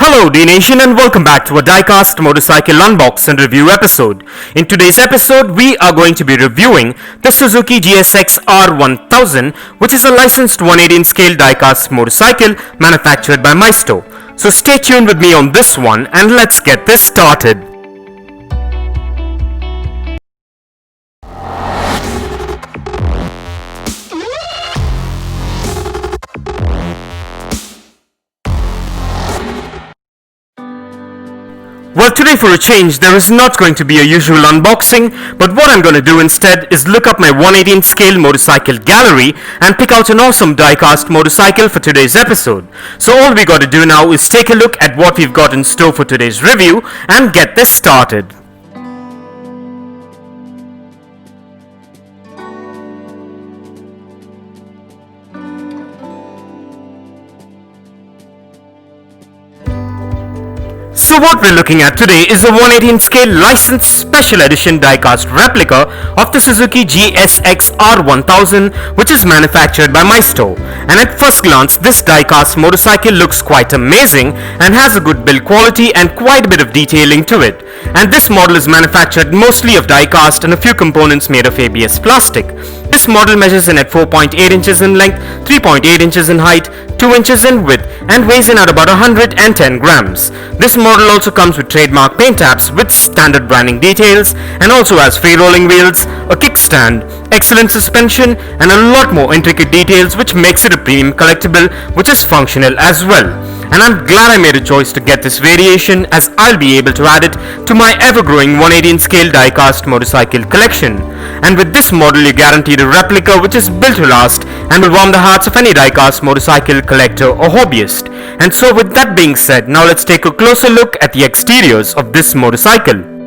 Hello Dnation and welcome back to a Diecast Motorcycle Unbox and Review episode. In today's episode, we are going to be reviewing the Suzuki GSX R1000, which is a licensed 118 scale diecast motorcycle manufactured by Maisto. So stay tuned with me on this one and let's get this started. Well, today for a change, there is not going to be a usual unboxing, but what I'm going to do instead is look up my 118 scale motorcycle gallery and pick out an awesome diecast motorcycle for today's episode. So all we got to do now is take a look at what we've got in store for today's review and get this started. So what we're looking at today is a 118 scale licensed special edition diecast replica of the Suzuki GSX R1000, which is manufactured by Maisto. And at first glance, this diecast motorcycle looks quite amazing and has a good build quality and quite a bit of detailing to it. And this model is manufactured mostly of diecast and a few components made of ABS plastic. This model measures in at 4.8 inches in length, 3.8 inches in height, 2 inches in width and weighs in at about 110 grams. This model also comes with trademark paint apps with standard branding details and also has free rolling wheels, a kickstand, excellent suspension and a lot more intricate details, which makes it a premium collectible which is functional as well. And I'm glad I made a choice to get this variation, as I'll be able to add it to my ever-growing 118 scale diecast motorcycle collection. And with this model you're guaranteed a replica which is built to last and will warm the hearts of any diecast motorcycle collector or hobbyist. And so with that being said, now let's take a closer look at the exteriors of this motorcycle.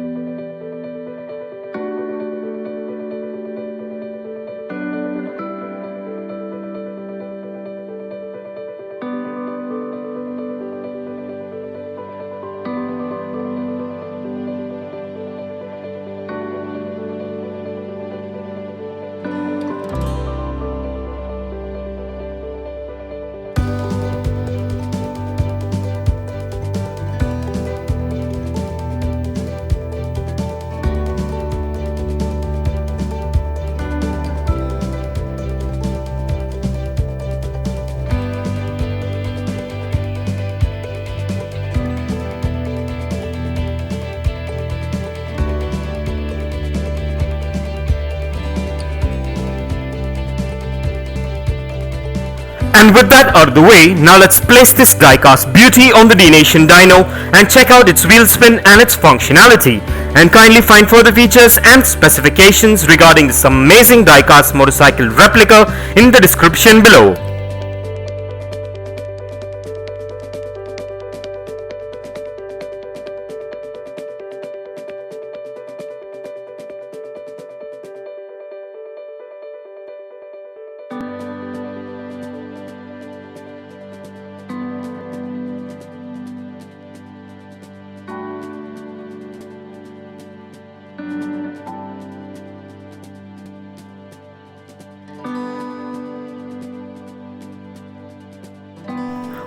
And with that out of the way, now let's place this diecast beauty on the Dnation dyno and check out its wheel spin and its functionality. And kindly find further features and specifications regarding this amazing diecast motorcycle replica in the description below.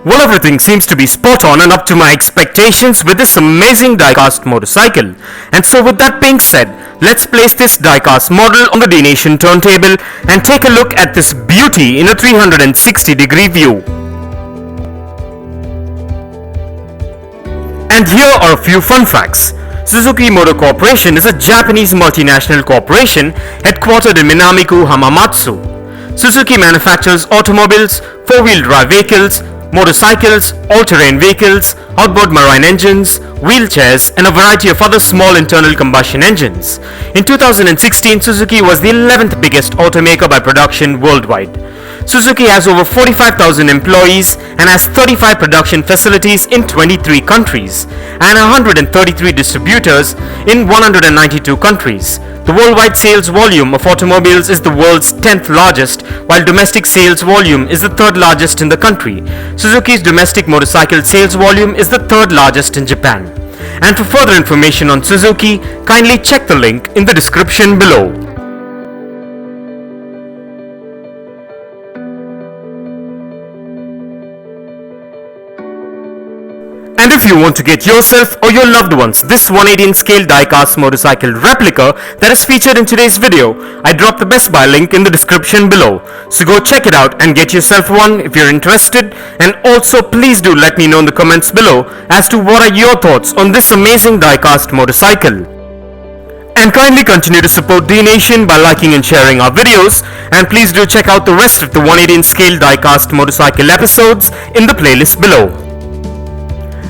Well, everything seems to be spot on and up to my expectations with this amazing diecast motorcycle. And so with that being said, let's place this diecast model on the Dnation turntable and take a look at this beauty in a 360-degree view. And here are a few fun facts. Suzuki Motor Corporation is a Japanese multinational corporation headquartered in Minami-ku, Hamamatsu. Suzuki manufactures automobiles, four-wheel drive vehicles, motorcycles, all-terrain vehicles, outboard marine engines, wheelchairs and a variety of other small internal combustion engines. In 2016, Suzuki was the 11th biggest automaker by production worldwide. Suzuki has over 45,000 employees and has 35 production facilities in 23 countries and 133 distributors in 192 countries. The worldwide sales volume of automobiles is the world's 10th largest, while domestic sales volume is the third largest in the country. Suzuki's domestic motorcycle sales volume is the third largest in Japan. And for further information on Suzuki, kindly check the link in the description below. And if you want to get yourself or your loved ones this 118 scale diecast motorcycle replica that is featured in today's video, I dropped the Best Buy link in the description below. So go check it out and get yourself one if you're interested. And also please do let me know in the comments below as to what are your thoughts on this amazing diecast motorcycle. And kindly continue to support Dnation by liking and sharing our videos, and please do check out the rest of the 118 scale diecast motorcycle episodes in the playlist below.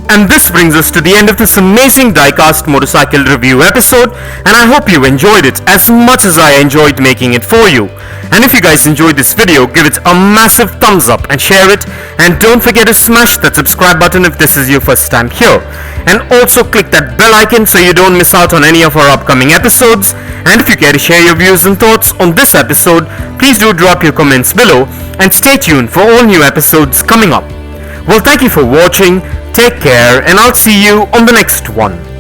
And this brings us to the end of this amazing diecast motorcycle review episode, and I hope you enjoyed it as much as I enjoyed making it for you. And if you guys enjoyed this video, give it a massive thumbs up and share it, and don't forget to smash that subscribe button if this is your first time here. And also click that bell icon so you don't miss out on any of our upcoming episodes. And if you care to share your views and thoughts on this episode, please do drop your comments below, and stay tuned for all new episodes coming up. Well, thank you for watching, take care, and I'll see you on the next one.